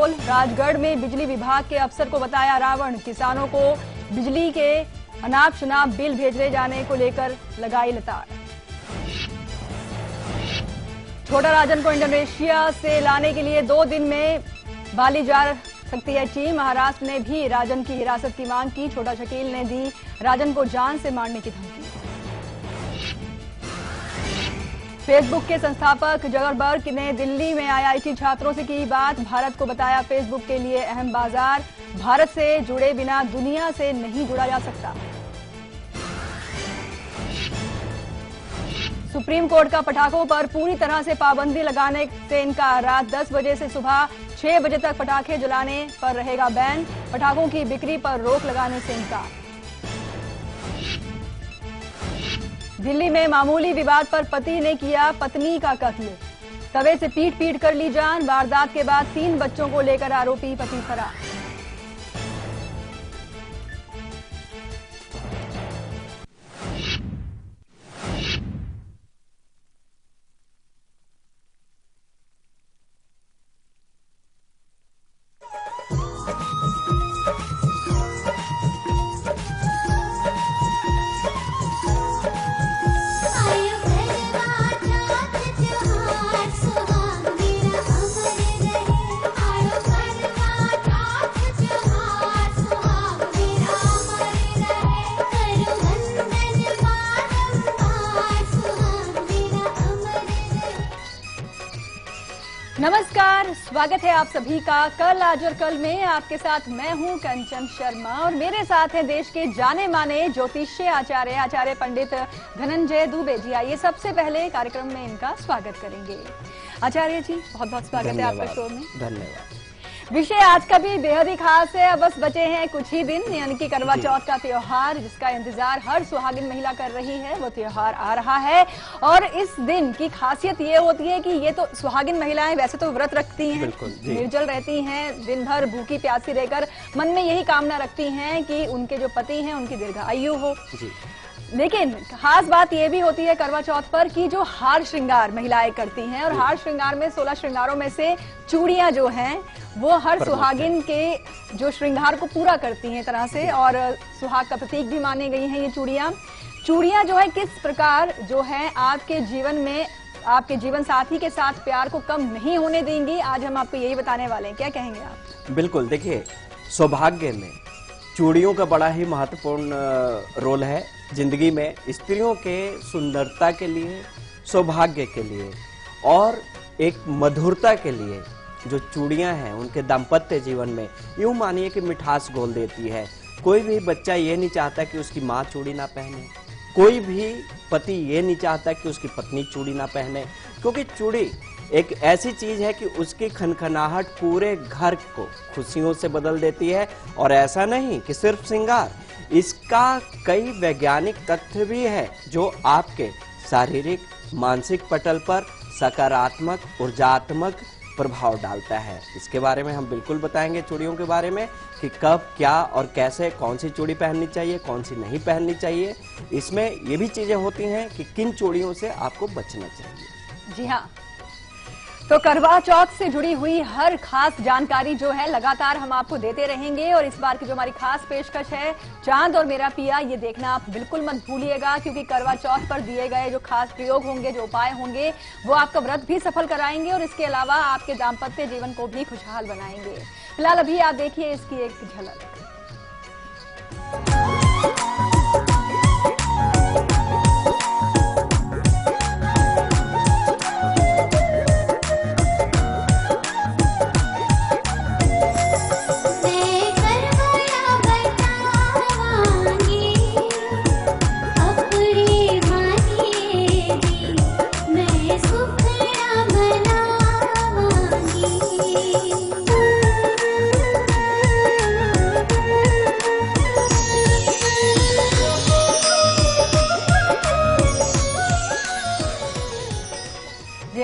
शोरगोल। राजगढ़ में बिजली विभाग के अफसर को बताया रावण। किसानों को बिजली के अनाप शनाप बिल भेजे जाने को लेकर लगाई लताड़। छोटा राजन को इंडोनेशिया से लाने के लिए 2 दिन में बाली जा सकती है टीम। महाराष्ट्र ने भी राजन की हिरासत की मांग की। छोटा शकील ने दी राजन को जान से मारने की धमकी। फेसबुक के संस्थापक जकरबर्ग ने दिल्ली में आईआईटी छात्रों से की बात। भारत को बताया फेसबुक के लिए अहम बाजार। भारत से जुड़े बिना दुनिया से नहीं जुड़ा जा सकता। सुप्रीम कोर्ट का पटाखों पर पूरी तरह से पाबंदी लगाने से इनकार। रात 10 बजे से सुबह 6 बजे तक पटाखे जलाने पर रहेगा बैन। पटाखों की बिक्री पर रोक लगाने से इनकार। दिल्ली में मामूली विवाद पर पति ने किया पत्नी का कत्ल। तवे से पीट कर ली जान। वारदात के बाद 3 बच्चों को लेकर आरोपी पति फरार। नमस्कार, स्वागत है आप सभी का कल आज और कल में। आपके साथ मैं हूं कंचन शर्मा और मेरे साथ हैं देश के जाने माने ज्योतिष्य आचार्य पंडित धनंजय दुबे जी। आइए सबसे पहले कार्यक्रम में इनका स्वागत करेंगे। आचार्य जी, बहुत बहुत स्वागत है आपका शो में। धन्यवाद। विषय आज का भी बेहद ही खास है। बस बचे हैं कुछ ही दिन, यानी कि करवा चौथ का त्योहार, जिसका इंतजार हर सुहागिन महिला कर रही है। वो त्योहार आ रहा है और इस दिन की खासियत ये होती है कि ये तो सुहागिन महिलाएं वैसे तो व्रत रखती हैं, निर्जल रहती हैं, दिन भर भूखी प्यासी रहकर मन में यही कामना रखती हैं कि उनके जो पति हैं उनकी दीर्घायु हो। लेकिन खास बात यह भी होती है करवा चौथ पर कि जो हार श्रृंगार महिलाएं करती हैं, और हार श्रृंगार में 16 श्रृंगारों में से चूड़ियां जो हैं वो हर सुहागिन के जो श्रृंगार को पूरा करती हैं तरह से, और सुहाग का प्रतीक भी मानी गई हैं ये चूड़ियां जो है किस प्रकार जो है आपके जीवन में आपके जीवन साथी के साथ प्यार को कम नहीं होने देंगी। आज हम आपको यही बताने वाले हैं। क्या कहेंगे आप? बिल्कुल, देखिए, सौभाग्य में चूड़ियों का बड़ा ही महत्वपूर्ण रोल है जिंदगी में। स्त्रियों के सुंदरता के लिए, सौभाग्य के लिए और एक मधुरता के लिए जो चूड़ियां हैं उनके दाम्पत्य जीवन में यूं मानिए कि मिठास घोल देती है। कोई भी बच्चा ये नहीं चाहता कि उसकी माँ चूड़ी ना पहने, कोई भी पति ये नहीं चाहता कि उसकी पत्नी चूड़ी ना पहने, क्योंकि चूड़ी एक ऐसी चीज है कि उसकी खनखनाहट पूरे घर को खुशियों से बदल देती है। और ऐसा नहीं कि सिर्फ श्रृंगार, इसका कई वैज्ञानिक तथ्य भी है जो आपके शारीरिक मानसिक पटल पर सकारात्मक ऊर्जात्मक प्रभाव डालता है। इसके बारे में हम बिल्कुल बताएंगे चूड़ियों के बारे में कि कब क्या और कैसे कौन सी चूड़ी पहननी चाहिए, कौन सी नहीं पहननी चाहिए। इसमें ये भी चीजें होती हैं कि किन चूड़ियों से आपको बचना चाहिए। जी हाँ, तो करवा चौथ से जुड़ी हुई हर खास जानकारी जो है लगातार हम आपको देते रहेंगे। और इस बार की जो हमारी खास पेशकश है चांद और मेरा पिया, ये देखना आप बिल्कुल मत भूलिएगा, क्योंकि करवा चौथ पर दिए गए जो खास प्रयोग होंगे, जो उपाय होंगे, वो आपका व्रत भी सफल कराएंगे और इसके अलावा आपके दाम्पत्य जीवन को भी खुशहाल बनाएंगे। फिलहाल अभी आप देखिए इसकी एक झलक।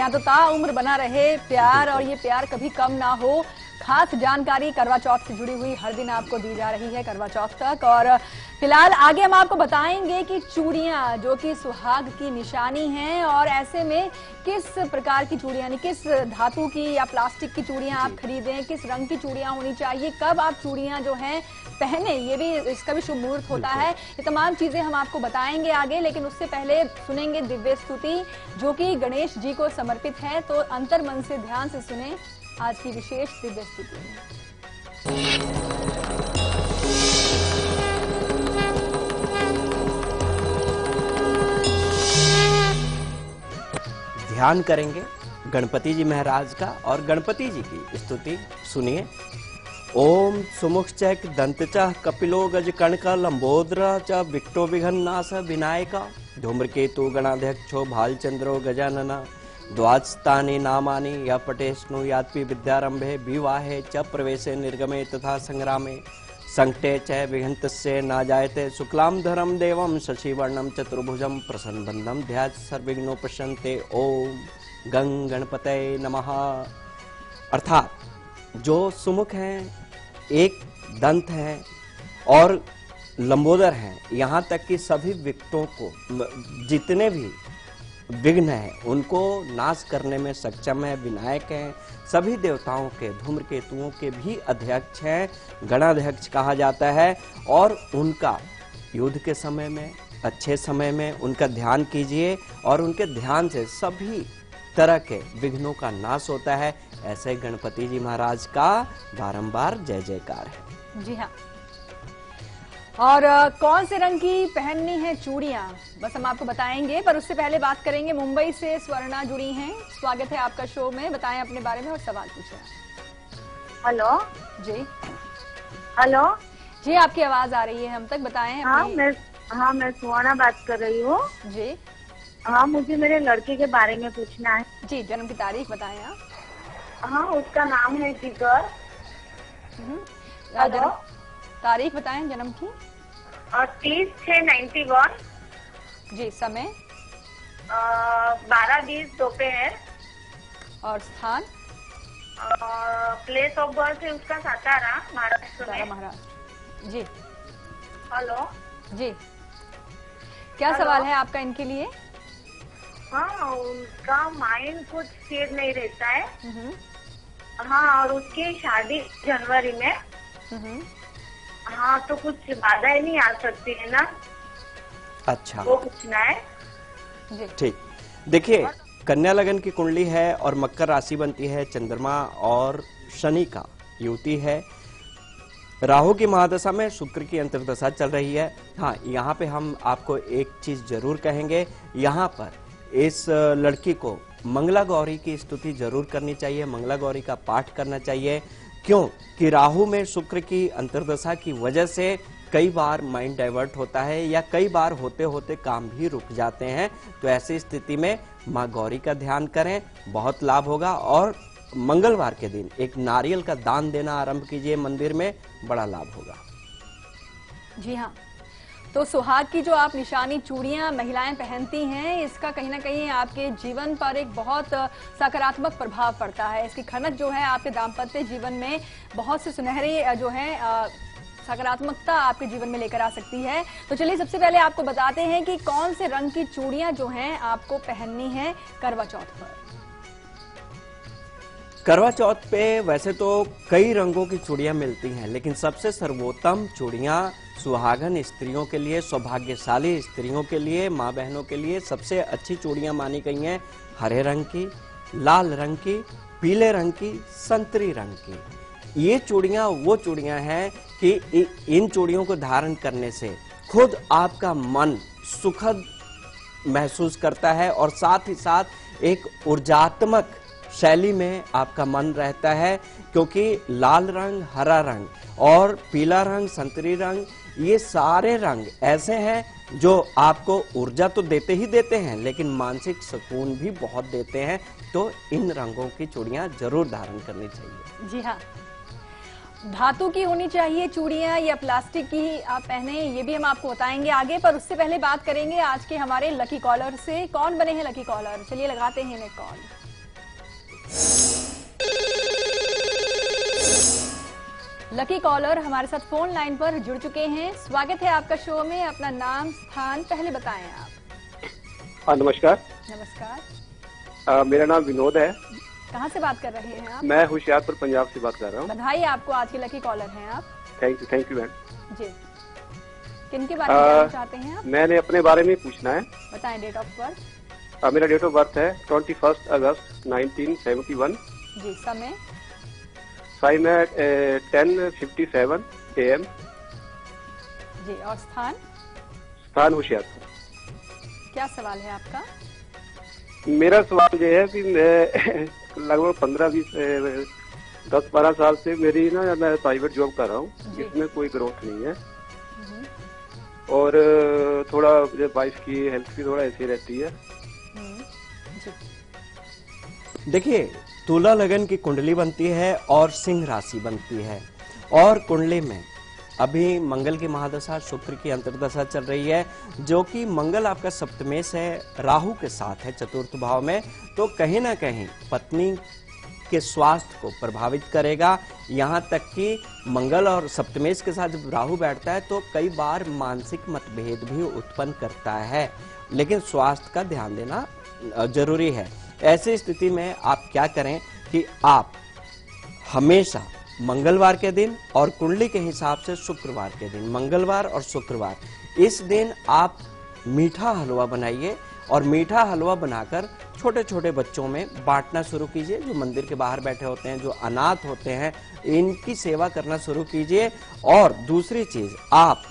तो ताउम्र बना रहे प्यार, और ये प्यार कभी कम ना हो। खास जानकारी करवा चौथ से जुड़ी हुई हर दिन आपको दी जा रही है करवा चौथ तक। और फिलहाल आगे हम आपको बताएंगे कि चूड़ियां जो कि सुहाग की निशानी हैं, और ऐसे में किस प्रकार की चूड़ियां, यानी किस धातु की या प्लास्टिक की चूड़ियां आप खरीदें, किस रंग की चूड़ियां होनी चाहिए, कब आप चूड़ियां जो हैं पहने, ये भी इसका भी शुभ मुहूर्त होता है। ये तमाम चीजें हम आपको बताएंगे आगे, लेकिन उससे पहले सुनेंगे दिव्य स्तुति जो कि गणेश जी को समर्पित है। तो अंतर मन से ध्यान से सुने आज की विशेष दिव्य स्तुति। ध्यान करेंगे गणपति जी महाराज का और गणपति जी की स्तुति सुनिए। ओम सुमुख चैक दंत च कपिलो गज कणक लंबोदर च विक्टो विघन्नास विनायक धूम्रकेतु गणाध्यक्षो भालचंद्रो गजानन द्वादस्तानि नामानि य पटेष्णु यात्पि विद्यारंभे विवाहे च प्रवेशे निर्गमे तथा संग्रामे संकटे च विघ्नतस्य न जायते शुक्लांधरम देवम शशिवर्णम चतुर्भुजम प्रसन्नबंधम ध्यात सर्वविघ्नोपशान्ते ओम गंग गणपतये नमः। अर्थात जो सुमुख हैं, एक दंत है और लंबोदर हैं, यहाँ तक कि सभी विघ्नों को, जितने भी विघ्न है उनको नाश करने में सक्षम है, विनायक हैं, सभी देवताओं के, धूम्रकेतुओं के भी अध्यक्ष हैं, गणाध्यक्ष कहा जाता है। और उनका युद्ध के समय में, अच्छे समय में उनका ध्यान कीजिए और उनके ध्यान से सभी तरह के विघ्नों का नाश होता है। ऐसे गणपति जी महाराज का बारंबार जय जयकार है। जी हाँ। और कौन से रंग की पहननी है चूड़ियां, बस हम आपको बताएंगे, पर उससे पहले बात करेंगे। मुंबई से स्वर्णा जुड़ी हैं, स्वागत है आपका शो में, बताएं अपने बारे में और सवाल पूछें। हेलो जी। हेलो जी, आपकी आवाज आ रही है हम तक, बताएं। हाँ मैं स्वर्णा बात कर रही हूँ जी। हाँ, मुझे मेरे लड़के के बारे में पूछना है। जी, जन्म की तारीख बताएं आप। हाँ, उसका नाम है जिगर। हेलो, तारीख बताएं जन्म की। 30/6/91। जी, समय 12:20 दोपहर। और स्थान प्लेस ऑफ बर्थ है उसका सातारा, महाराष्ट्र में। महाराष्ट्र। जी। हेलो जी, क्या सवाल है आपका इनके लिए? हाँ, उनका माइंड कुछ स्थिर नहीं रहता है। हाँ, और उसकी शादी जनवरी में। हाँ, तो कुछ बाधाएं नहीं आ सकती है ना? अच्छा, वो पूछना है। ठीक। देखिए, कन्या लगन की कुंडली है और मकर राशि बनती है, चंद्रमा और शनि का युति है। राहु की महादशा में शुक्र की अंतर्दशा चल रही है। हाँ, यहाँ पे हम आपको एक चीज जरूर कहेंगे, यहाँ पर इस लड़की को मंगला गौरी की स्तुति जरूर करनी चाहिए, मंगला गौरी का पाठ करना चाहिए। क्यों कि राहु में शुक्र की अंतर्दशा की वजह से कई बार माइंड डाइवर्ट होता है या कई बार होते होते काम भी रुक जाते हैं। तो ऐसी स्थिति में माँ गौरी का ध्यान करें, बहुत लाभ होगा। और मंगलवार के दिन एक नारियल का दान देना आरंभ कीजिए मंदिर में, बड़ा लाभ होगा। जी हाँ, तो सुहाग की जो आप निशानी चूड़ियां महिलाएं पहनती हैं, इसका कहीं ना कहीं आपके जीवन पर एक बहुत सकारात्मक प्रभाव पड़ता है। इसकी खनक जो है आपके दाम्पत्य जीवन में बहुत से सुनहरे जो है सकारात्मकता आपके जीवन में लेकर आ सकती है। तो चलिए सबसे पहले आपको बताते हैं कि कौन से रंग की चूड़ियां जो हैं आपको पहननी है करवा चौथ पर। करवा चौथ पे वैसे तो कई रंगों की चूड़ियां मिलती हैं, लेकिन सबसे सर्वोत्तम चूड़ियां सुहागन स्त्रियों के लिए, सौभाग्यशाली स्त्रियों के लिए, माँ बहनों के लिए सबसे अच्छी चूड़ियां मानी गई हैं हरे रंग की, लाल रंग की, पीले रंग की, संतरी रंग की। ये चूड़ियां वो चूड़ियां हैं कि इन चूड़ियों को धारण करने से खुद आपका मन सुखद महसूस करता है और साथ ही साथ एक ऊर्जात्मक शैली में आपका मन रहता है। क्योंकि लाल रंग, हरा रंग और पीला रंग, संतरी रंग, ये सारे रंग ऐसे हैं जो आपको ऊर्जा तो देते ही देते हैं, लेकिन मानसिक सुकून भी बहुत देते हैं। तो इन रंगों की चूड़ियां जरूर धारण करनी चाहिए। जी हाँ, धातु की होनी चाहिए चूड़ियां या प्लास्टिक की आप पहने, ये भी हम आपको बताएंगे आगे। पर उससे पहले बात करेंगे आज के हमारे लकी कॉलर से। कौन बने हैं लकी कॉलर, चलिए लगाते हैं इन्हें कॉल। लकी कॉलर हमारे साथ फोन लाइन पर जुड़ चुके हैं। स्वागत है आपका शो में। अपना नाम स्थान पहले बताएं आप। नमस्कार। नमस्कार। मेरा नाम विनोद है। कहाँ से बात कर रहे हैं आप? मैं होशियारपुर पंजाब से बात कर रहा हूँ। बधाई आपको, आज के लकी कॉलर हैं आप। थैंक यू मैम जी, किनके बारे में जानना चाहते हैं आप? मैंने अपने बारे में पूछना है। बताएं डेट ऑफ बर्थ। मेरा डेट ऑफ बर्थ है 21 अगस्त 1971। जी, समय? टाइम है 10:57 AM। जी, और स्थान? स्थान होशियारपुर। क्या सवाल है आपका? मेरा सवाल ये है कि मैं लगभग 10-12 साल से मेरी ना मैं प्राइवेट जॉब कर रहा हूँ, इसमें कोई ग्रोथ नहीं है और थोड़ा वाइफ की हेल्थ की थोड़ा ऐसी रहती है। देखिए, तुला लगन की कुंडली बनती है और सिंह राशि बनती है और कुंडली में अभी मंगल की महादशा, शुक्र की अंतर्दशा चल रही है, जो कि मंगल आपका सप्तमेश है, राहु के साथ है चतुर्थ भाव में, तो कहीं ना कहीं पत्नी के स्वास्थ्य को प्रभावित करेगा। यहाँ तक कि मंगल और सप्तमेश के साथ जब राहु बैठता है तो कई बार मानसिक मतभेद भी उत्पन्न करता है, लेकिन स्वास्थ्य का ध्यान देना जरूरी है। ऐसी स्थिति में आप क्या करें कि आप हमेशा मंगलवार के दिन और कुंडली के हिसाब से शुक्रवार के दिन, मंगलवार और शुक्रवार, इस दिन आप मीठा हलवा बनाइए और मीठा हलवा बनाकर छोटे छोटे बच्चों में बांटना शुरू कीजिए। जो मंदिर के बाहर बैठे होते हैं, जो अनाथ होते हैं, इनकी सेवा करना शुरू कीजिए। और दूसरी चीज, आप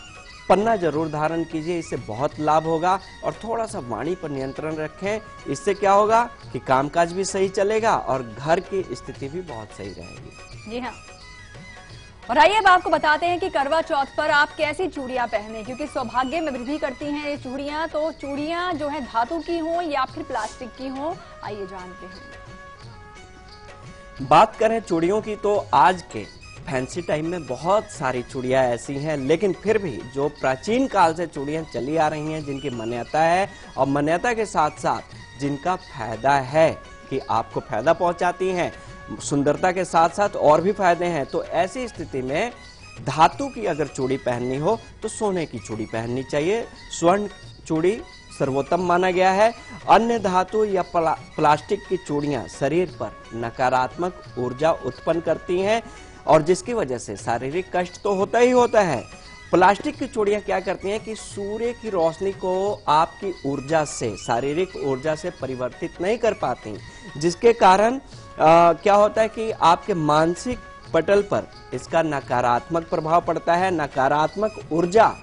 पन्ना जरूर धारण कीजिए, इससे बहुत लाभ होगा। और थोड़ा सा वाणी पर नियंत्रण रखें, इससे क्या होगा कि कामकाज भी सही चलेगा और घर की स्थिति भी बहुत सही रहेगी। जी हाँ, और आइए अब आपको बताते हैं कि करवा चौथ पर आप कैसी चूड़ियां पहने, क्योंकि सौभाग्य में वृद्धि करती हैं ये चूड़ियां। तो चूड़ियां जो है धातु की हो या फिर प्लास्टिक की हो, आइए जानते हैं। बात करें चूड़ियों की तो आज के फैंसी टाइम में बहुत सारी चूड़ियां ऐसी हैं, लेकिन फिर भी जो प्राचीन काल से चूड़ियां चली आ रही हैं, जिनकी मान्यता है और मान्यता के साथ साथ जिनका फायदा है कि आपको फायदा पहुंचाती हैं, सुंदरता के साथ साथ और भी फायदे हैं, तो ऐसी स्थिति में धातु की अगर चूड़ी पहननी हो तो सोने की चूड़ी पहननी चाहिए। स्वर्ण चूड़ी सर्वोत्तम माना गया है। अन्य धातु या प्लास्टिक की चूड़ियां शरीर पर नकारात्मक ऊर्जा उत्पन्न करती हैं और जिसकी वजह से शारीरिक कष्ट तो होता ही होता है। प्लास्टिक की चूड़ियां क्या करती हैं कि सूर्य की रोशनी को आपकी ऊर्जा से, शारीरिक ऊर्जा से परिवर्तित नहीं कर पाती, जिसके कारण क्या होता है कि आपके मानसिक पटल पर इसका नकारात्मक प्रभाव पड़ता है। नकारात्मक ऊर्जा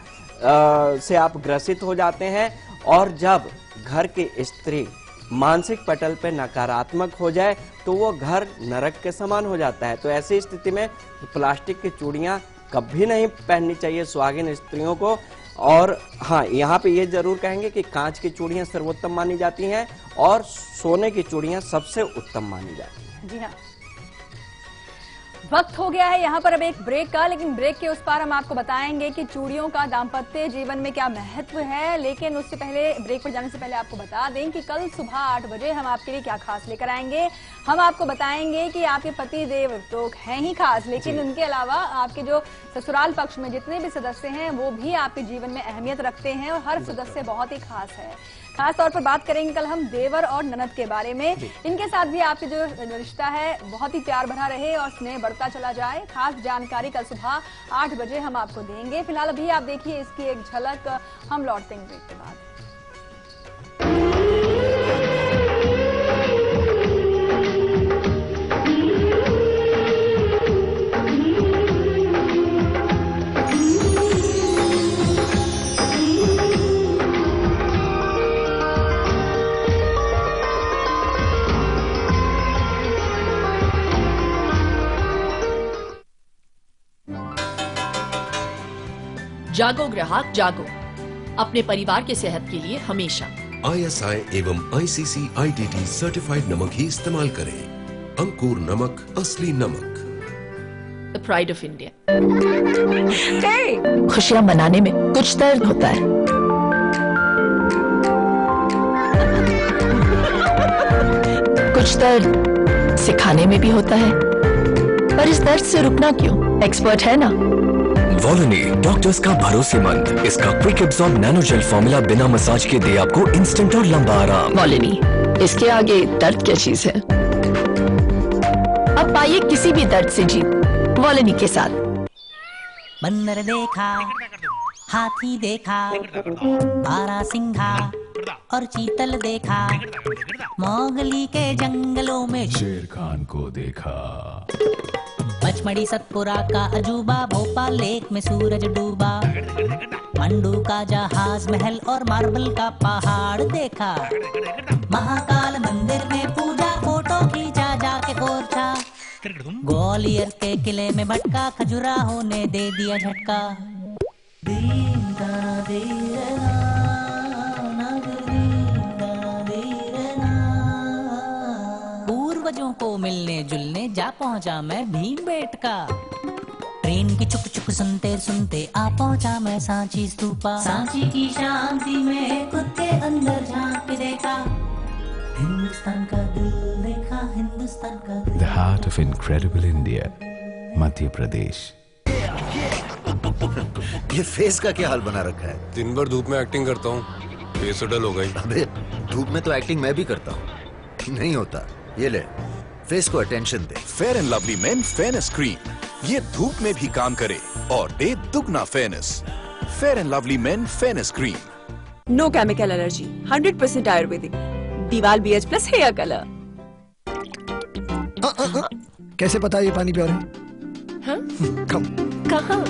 से आप ग्रसित हो जाते हैं और जब घर की स्त्री मानसिक पटल पे नकारात्मक हो जाए तो वो घर नरक के समान हो जाता है। तो ऐसी स्थिति में प्लास्टिक की चूड़ियां कभी नहीं पहननी चाहिए सुहागिन स्त्रियों को। और हाँ, यहाँ पे ये जरूर कहेंगे कि कांच की चूड़ियां सर्वोत्तम मानी जाती हैं और सोने की चूड़ियां सबसे उत्तम मानी जाती हैं। जी हाँ, वक्त हो गया है यहाँ पर अब एक ब्रेक का, लेकिन ब्रेक के उस पार हम आपको बताएंगे कि चूड़ियों का दाम्पत्य जीवन में क्या महत्व है। लेकिन उससे पहले, ब्रेक पर जाने से पहले आपको बता दें कि कल सुबह 8 बजे हम आपके लिए क्या खास लेकर आएंगे। हम आपको बताएंगे कि आपके पति देव तो हैं ही खास, लेकिन उनके अलावा आपके जो ससुराल पक्ष में जितने भी सदस्य हैं वो भी आपके जीवन में अहमियत रखते हैं और हर सदस्य बहुत ही खास है। खास तौर पर बात करेंगे कल हम देवर और ननद के बारे में। इनके साथ भी आपके जो रिश्ता है बहुत ही प्यार भरा रहे और स्नेह बढ़ता चला जाए। खास जानकारी कल सुबह 8 बजे हम आपको देंगे। फिलहाल अभी आप देखिए इसकी एक झलक। हम लौटते हैं ब्रेक के बाद। जागो ग्राहक जागो, अपने परिवार के सेहत के लिए हमेशा ISI एवं ICC ITT सर्टिफाइड नमक ही इस्तेमाल करें। अंकुर नमक, असली नमक। The pride of India. खुशियां मनाने में कुछ दर्द होता है, कुछ दर्द सिखाने में भी होता है, पर इस दर्द से रुकना क्यों? एक्सपर्ट है ना। वॉलोनी डॉक्टर्स का भरोसेमंद, इसका quick absorb nano gel formula बिना मसाज के दे आपको इंस्टेंट और लंबा आराम। वॉलोनी, इसके आगे दर्द क्या चीज है। अब पाइए किसी भी दर्द से जीत वॉलोनी के साथ। बंदर देखा, हाथी देखा, बारहसिंघा और चीतल देखा, मोगली के जंगलों में शेर खान को देखा। पचमढ़ी सतपुरा का अजूबा, भोपाल लेक में सूरज डूबा, मंडू का जहाज महल और मार्बल का पहाड़ देखा, महाकाल मंदिर में पूजा, फोटो खींचा जाके ओरछा, ग्वालियर के किले में भटका, खजुराहो ने दे दिया झटका। पूर्वजों को मिलने जुलने जा पहुंचा मैं भीमबेटका, ट्रेन की चुक चुक सुनते सुनते आ पहुंचा मैं सांची स्तूपा, सांची की शांति में खुद के अंदर झांक के देखा, हिंदुस्तान का दिल देखा, हिंदुस्तान का दिल। The heart of incredible India, Madhya Pradesh. ये फेस का क्या हाल बना रखा है? दिन भर धूप में एक्टिंग करता हूँ, फेस डल हो गई। अबे धूप में तो एक्टिंग मैं भी करता हूँ, नहीं होता। ये ले, फेस को अटेंशन दे। Fair and lovely men fairness cream, ये धूप में भी काम करे और दे दुगना fairness. Fair and lovely men fairness cream. No chemical allergy, 100% Ayurvedic, दीवाल BH प्लस हेयर कलर। कैसे पता ये पानी प्योर है? हाँ? कहाँ?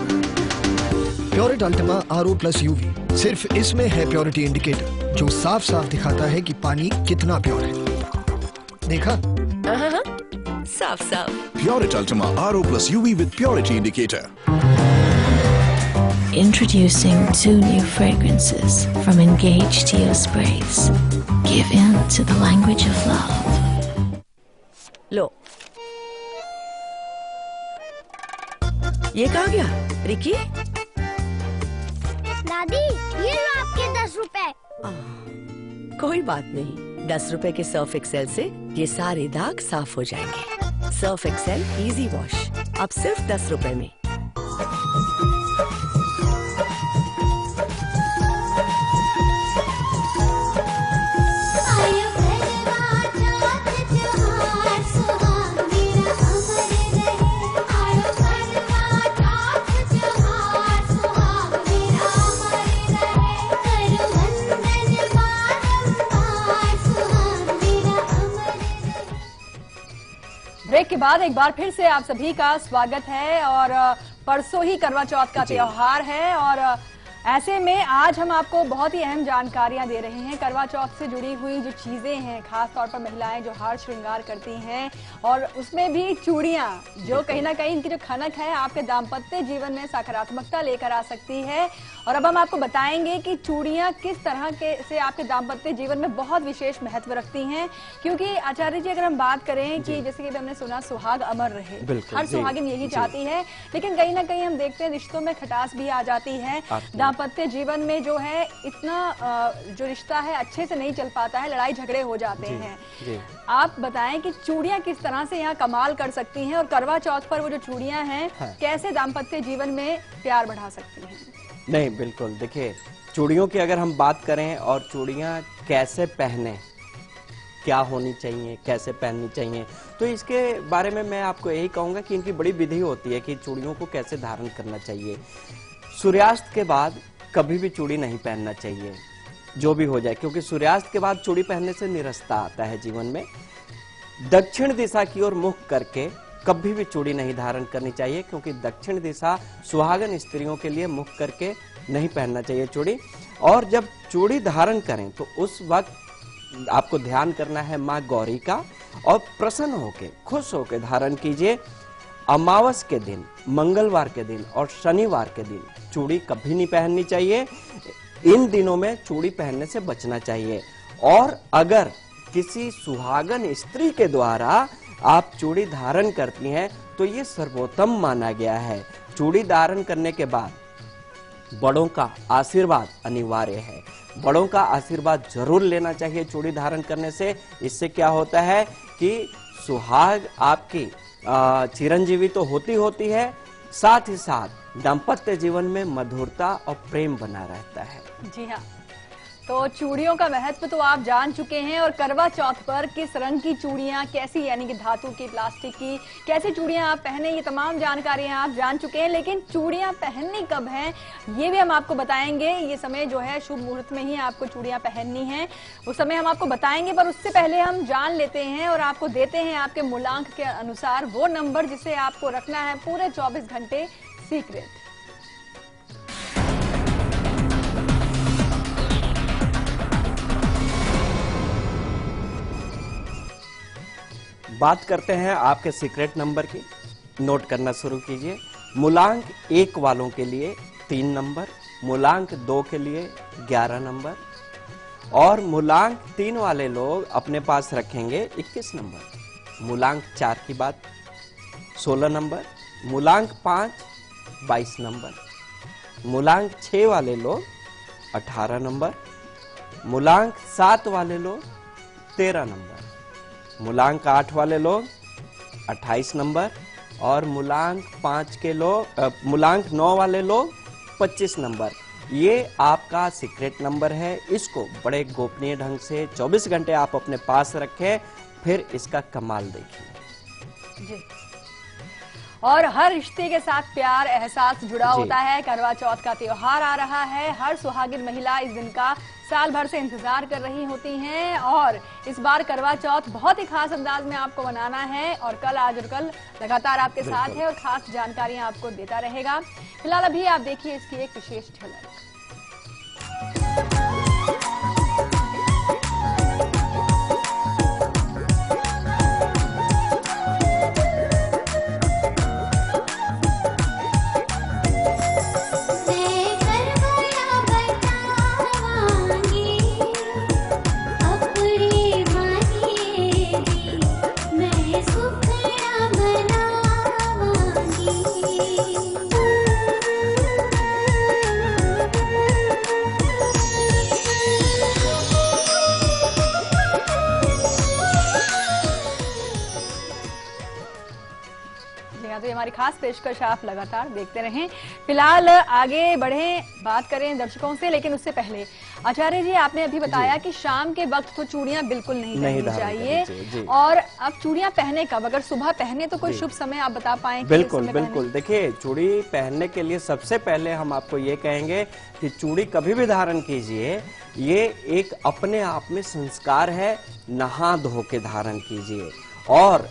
Pureit Ultima RO plus UV, सिर्फ इसमें है प्योरिटी इंडिकेटर जो साफ साफ दिखाता है कि पानी कितना प्योर है। देखा? साफ साफ। Pureit Ultima RO plus UV with purity indicator. Introducing 2 new fragrances from Engage Teo Sprays. Give in to the language of love. लो, ये कहाँ गया? रिकी? दादी, ये लो आपके 10 रुपए। कोई बात नहीं, 10 रुपए के सर्फ एक्सेल से ये सारे दाग साफ हो जाएंगे। सर्फ एक्सेल इजी वॉश, अब सिर्फ 10 रुपए में। ब्रेक के बाद एक बार फिर से आप सभी का स्वागत है। और परसों ही करवा चौथ का त्योहार है और ऐसे में आज हम आपको बहुत ही अहम जानकारियां दे रहे हैं। करवा चौथ से जुड़ी हुई जो चीजें हैं, खास तौर पर महिलाएं जो हार श्रृंगार करती हैं और उसमें भी चूड़ियां, जो कहीं ना कहीं इनकी जो खनक है आपके दाम्पत्य जीवन में सकारात्मकता लेकर आ सकती है। और अब हम आपको बताएंगे कि चूड़ियां किस तरह के से आपके दाम्पत्य जीवन में बहुत विशेष महत्व रखती हैं। क्योंकि आचार्य जी, अगर हम बात करें कि जैसे कि हमने सुना सुहाग अमर रहे, हर सुहागिन यही चाहती है, लेकिन कहीं ना कहीं हम देखते हैं रिश्तों में खटास भी आ जाती है। दाम्पत्य जीवन में जो है इतना जो रिश्ता है अच्छे से नहीं चल पाता है, लड़ाई झगड़े हो जाते हैं। आप बताएं कि चूड़ियां किस तरह से यहाँ कमाल कर सकती हैं और करवा चौथ पर वो जो चूड़ियां हैं कैसे दाम्पत्य जीवन में प्यार बढ़ा सकती हैं? नहीं, बिल्कुल। देखिए, चूड़ियों की अगर हम बात करें और चूड़ियां कैसे पहने, क्या होनी चाहिए, कैसे पहननी चाहिए, तो इसके बारे में मैं आपको यही कहूंगा कि इनकी बड़ी विधि होती है कि चूड़ियों को कैसे धारण करना चाहिए। सूर्यास्त के बाद कभी भी चूड़ी नहीं पहनना चाहिए, जो भी हो जाए, क्योंकि सूर्यास्त के बाद चूड़ी पहनने से निरस्ता आता है जीवन में। दक्षिण दिशा की ओर मुख करके कभी भी चूड़ी नहीं धारण करनी चाहिए, क्योंकि दक्षिण दिशा सुहागन स्त्रियों के लिए मुख करके नहीं पहनना चाहिए चूड़ी। और जब चूड़ी धारण करें तो उस वक्त आपको ध्यान करना है माँ गौरी का, और प्रसन्न होके, खुश होके धारण कीजिए। अमावस के दिन, मंगलवार के दिन और शनिवार के दिन चूड़ी कभी नहीं पहननी चाहिए। इन दिनों में चूड़ी पहनने से बचना चाहिए। और अगर किसी सुहागन स्त्री के द्वारा आप चूड़ी धारण करती हैं तो ये सर्वोत्तम माना गया है। चूड़ी धारण करने के बाद बड़ों का आशीर्वाद अनिवार्य है। बड़ों का आशीर्वाद जरूर लेना चाहिए चूड़ी धारण करने से। इससे क्या होता है कि सुहाग आपकी चिरंजीवी तो होती है, साथ ही साथ दाम्पत्य जीवन में मधुरता और प्रेम बना रहता है। जी हाँ, तो चूड़ियों का महत्व तो आप जान चुके हैं। और करवा चौथ पर किस रंग की चूड़ियां, कैसी यानी कि धातु की, प्लास्टिक की, कैसी चूड़ियां आप पहने, ये तमाम जानकारियां आप जान चुके हैं। लेकिन चूड़ियां पहननी कब हैं ये भी हम आपको बताएंगे। ये समय जो है शुभ मुहूर्त में ही आपको चूड़ियां पहननी है, उस समय हम आपको बताएंगे। पर उससे पहले हम जान लेते हैं और आपको देते हैं आपके मूलांक के अनुसार वो नंबर जिसे आपको रखना है पूरे 24 घंटे सीक्रेट। बात करते हैं आपके सीक्रेट नंबर की। नोट करना शुरू कीजिए। मूलांक 1 वालों के लिए 3 नंबर, मूलांक 2 के लिए 11 नंबर और मूलांक 3 वाले लोग अपने पास रखेंगे 21 नंबर। मूलांक 4 की बात 16 नंबर, मूलांक 5 22 नंबर, मूलांक 6 वाले लोग 18 नंबर, मूलांक 7 वाले लोग 13 नंबर, मूलांक 8 वाले लोग 28 नंबर और मूलांक 5 के लोग मूलांक 9 वाले लोग 25 नंबर। ये आपका सीक्रेट नंबर है। इसको बड़े गोपनीय ढंग से 24 घंटे आप अपने पास रखें, फिर इसका कमाल देखिए। जी। और हर रिश्ते के साथ प्यार, एहसास जुड़ा होता है। करवा चौथ का त्योहार आ रहा है। हर सुहागिन महिला इस दिन का साल भर से इंतजार कर रही होती हैं और इस बार करवा चौथ बहुत ही खास अंदाज में आपको मनाना है। और कल, आज और कल लगातार आपके साथ है और खास जानकारियां आपको देता रहेगा। फिलहाल अभी आप देखिए इसकी एक विशेष झलक। हमारी खास पेशकश आप लगातार देखते रहें। फिलहाल आगे बढ़ें, बात करें दर्शकों से, लेकिन उससे पहले आचार्य जी, आपने अभी बताया कि शाम के वक्त तो चूड़ियां बिल्कुल नहीं पहननी चाहिए। और अब चूड़ियां पहने कब? अगर सुबह पहने तो कोई शुभ समय आप बता पाएं? बिल्कुल बिल्कुल। देखिए, चूड़ी पहनने के लिए सबसे पहले हम आपको ये कहेंगे कि चूड़ी कभी भी धारण कीजिए, ये एक अपने आप में संस्कार है। नहा धो के धारण कीजिए। और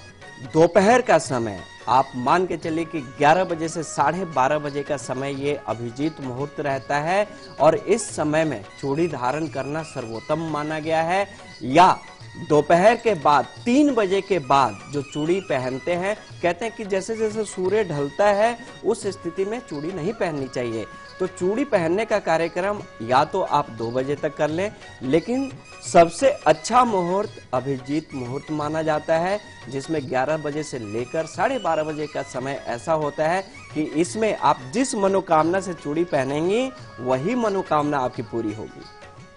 दोपहर का समय आप मान के चलिए कि 11 बजे से 12:30 बजे का समय ये अभिजीत मुहूर्त रहता है और इस समय में चूड़ी धारण करना सर्वोत्तम माना गया है। या दोपहर के बाद 3 बजे के बाद जो चूड़ी पहनते हैं, कहते हैं कि जैसे जैसे सूर्य ढलता है उस स्थिति में चूड़ी नहीं पहननी चाहिए। तो चूड़ी पहनने का कार्यक्रम या तो आप 2 बजे तक कर लें, लेकिन सबसे अच्छा मुहूर्त अभिजीत मुहूर्त माना जाता है, जिसमें 11 बजे से लेकर 12:30 बजे का समय ऐसा होता है कि इसमें आप जिस मनोकामना से चूड़ी पहनेंगी वही मनोकामना आपकी पूरी होगी।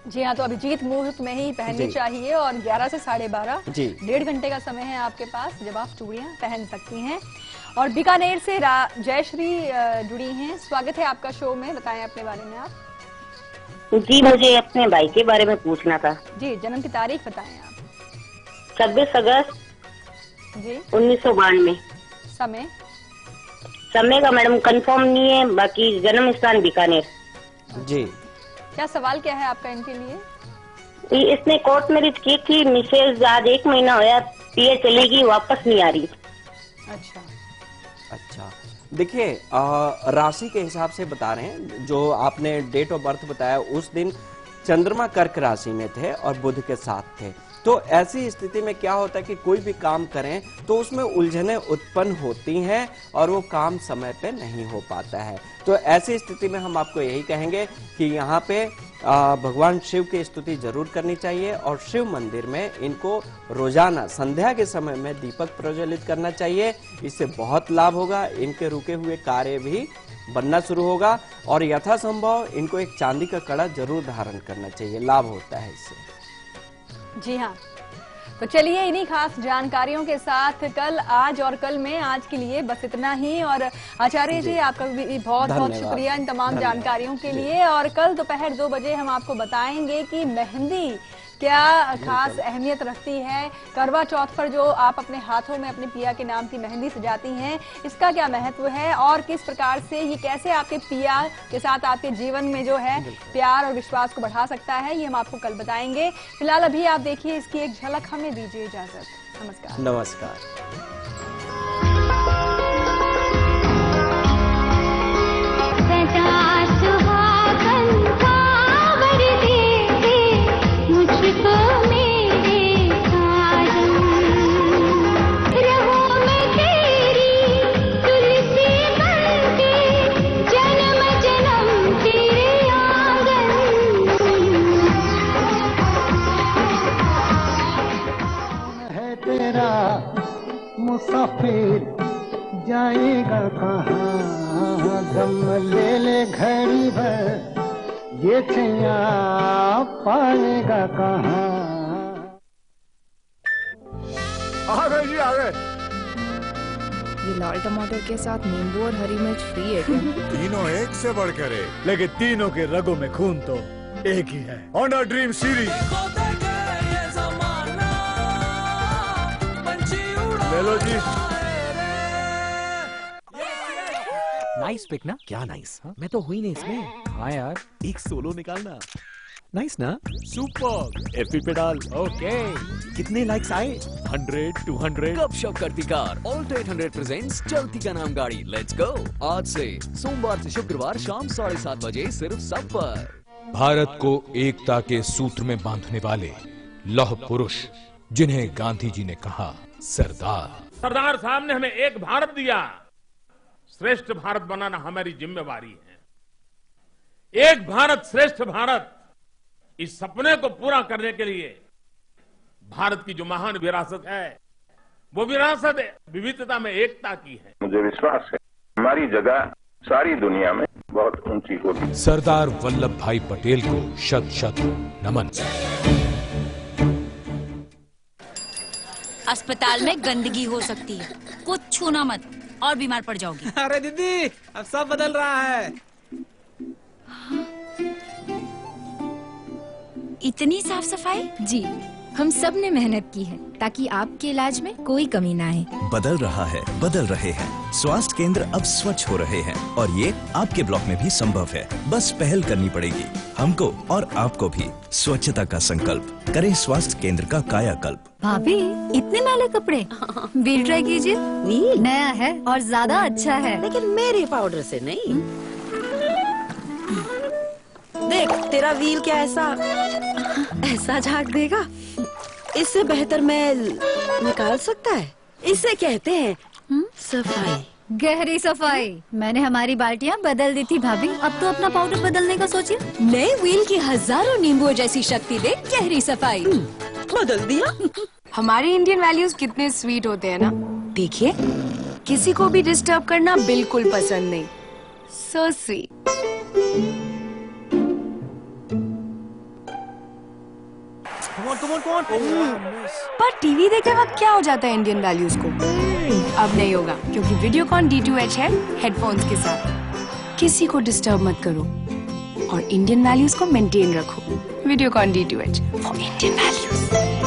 जी हाँ, तो अभिजीत मुहूर्त में ही पहननी चाहिए और 11 से 12:30 1.5 घंटे का समय है आपके पास जब आप चूड़ियां पहन सकती हैं। और बीकानेर से जयश्री जुड़ी हैं। स्वागत है आपका शो में, बताएं अपने बारे में आप। जी, मुझे अपने भाई के बारे में पूछना था। जी, जन्म की तारीख बताएं आप। 26 अगस्त जी 1992। समय का मैडम कंफर्म नहीं है, बाकी जन्म स्थान बीकानेर। जी, क्या सवाल क्या है आपका इनके लिए? इसने कोर्ट मैरिज की थी, मिसेज आज 1 महीना होया, पीए चलेगी, वापस नहीं आ रही। अच्छा, देखिए, राशि के हिसाब से बता रहे हैं। जो आपने डेट ऑफ बर्थ बताया उस दिन चंद्रमा कर्क राशि में थे और बुध के साथ थे। तो ऐसी स्थिति में क्या होता है कि कोई भी काम करें तो उसमें उलझनें उत्पन्न होती हैं और वो काम समय पे नहीं हो पाता है। तो ऐसी स्थिति में हम आपको यही कहेंगे कि यहाँ पे भगवान शिव की स्तुति जरूर करनी चाहिए और शिव मंदिर में इनको रोजाना संध्या के समय में दीपक प्रज्वलित करना चाहिए। इससे बहुत लाभ होगा। इनके रुके हुए कार्य भी बनना शुरू होगा और यथासंभव इनको एक चांदी का कड़ा जरूर धारण करना चाहिए, लाभ होता है इससे। जी हाँ, तो चलिए इन्हीं खास जानकारियों के साथ कल, आज और कल में आज के लिए बस इतना ही। और आचार्य जी आपका भी बहुत बहुत शुक्रिया इन तमाम जानकारियों के लिए। और कल दोपहर 2 बजे हम आपको बताएंगे कि मेहंदी क्या खास अहमियत रखती है। करवा चौथ पर जो आप अपने हाथों में अपने पिया के नाम की मेहंदी सजाती हैं, इसका क्या महत्व है और किस प्रकार से ये कैसे आपके पिया के साथ आपके जीवन में जो है प्यार और विश्वास को बढ़ा सकता है, ये हम आपको कल बताएंगे। फिलहाल अभी आप देखिए इसकी एक झलक, हमें दीजिए इजाजत। नमस्कार। नमस्कार। मुसाफिर जाएगा कहाँ, दम ले ले घड़ी भर, ये छैया पाएगा कहाँ। आ गए जी, आ गए। ये लाल टमाटर के साथ नींबू और हरी मिर्च फ्री है क्या? तीनों एक से बढ़कर एक, लेकिन तीनों के रगों में खून तो एक ही है। होंडा ड्रीम सीरीज ले लो जी। नाइस पिक ना? क्या नाइस? मैं तो हुई नहीं इसमें। हाँ यार, एक सोलो निकालना। नाइस ना? सुपर। एफबी पे डाल। ओके। कितने लाइक्स आए? 100, 200। गपशप करती कार ऑल्टो 800 प्रेजेंट्स चलती का नाम गाड़ी। Let's go. आज से सोमवार से शुक्रवार शाम 7:30 बजे सिर्फ सब पर। भारत को एकता के सूत्र में बांधने वाले लौह पुरुष, जिन्हें गांधी जी ने कहा सरदार साहब ने हमें एक भारत दिया, श्रेष्ठ भारत बनाना हमारी जिम्मेवारी है। एक भारत श्रेष्ठ भारत, इस सपने को पूरा करने के लिए भारत की जो महान विरासत है, वो विरासत विविधता में एकता की है। मुझे विश्वास है हमारी जगह सारी दुनिया में बहुत ऊंची होगी। सरदार वल्लभ भाई पटेल को शत शत नमन। अस्पताल में गंदगी हो सकती है, कुछ छूना मत और बीमार पड़ जाओगी। अरे दीदी, अब सब बदल रहा है। इतनी साफ सफाई? जी, हम सब ने मेहनत की है ताकि आपके इलाज में कोई कमी ना आए। बदल रहा है, बदल रहे हैं। स्वास्थ्य केंद्र अब स्वच्छ हो रहे हैं और ये आपके ब्लॉक में भी संभव है। बस पहल करनी पड़ेगी हमको और आपको भी। स्वच्छता का संकल्प करें, स्वास्थ्य केंद्र का कायाकल्प। भाभी, इतने मैले कपड़े? व्हील ट्राई कीजिए। व्हील नया है और ज्यादा अच्छा है, लेकिन मेरे पाउडर से नहीं। देख, तेरा व्हील क्या ऐसा झाग देगा? इससे बेहतर मैल निकाल सकता है। इसे कहते हैं सफाई, गहरी सफाई। मैंने हमारी बाल्टियाँ बदल दी थी भाभी, अब तो अपना पाउडर बदलने का सोचिए। नए व्हील की हजारों नींबुओं जैसी शक्ति दे गहरी सफाई। बदल दिया। हमारे इंडियन वैल्यूज कितने स्वीट होते हैं ना। देखिए, किसी को भी डिस्टर्ब करना बिल्कुल पसंद नहीं। So sweet. पर टीवी देखते वक्त क्या हो जाता है इंडियन वैल्यूज को? अब नहीं होगा, क्योंकि वीडियोकॉन D2H है हेडफोन्स के साथ। किसी को डिस्टर्ब मत करो और इंडियन वैल्यूज को मेंटेन रखो। Videocon D2H for Indian values.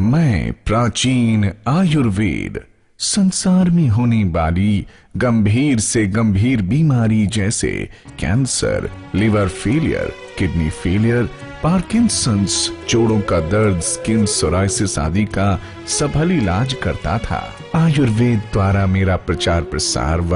मैं प्राचीन आयुर्वेद संसार में होने वाली गंभीर से गंभीर बीमारी जैसे cancer, liver failure, kidney failure, Parkinson's, जोड़ों का दर्द, स्किन सोराइसिस आदि का सफल इलाज करता था। आयुर्वेद द्वारा मेरा प्रचार प्रसार व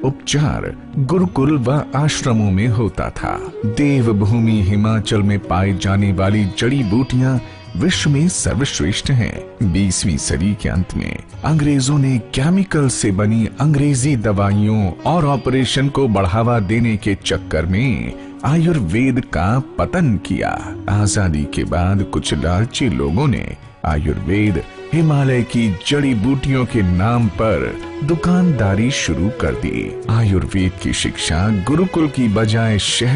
उपचार गुरुकुल व आश्रमों में होता था। देवभूमि हिमाचल में पाई जाने वाली जड़ी बूटियां विश्व में सर्वश्रेष्ठ हैं। 20वीं सदी के अंत में अंग्रेजों ने केमिकल से बनी अंग्रेजी दवाइयों और ऑपरेशन को बढ़ावा देने के चक्कर में आयुर्वेद का पतन किया। आजादी के बाद कुछ लालची लोगों ने आयुर्वेद हिमालय की जड़ी बूटियों के नाम पर दुकानदारी शुरू कर दी। आयुर्वेद की शिक्षा गुरुकुल की बजाय शहर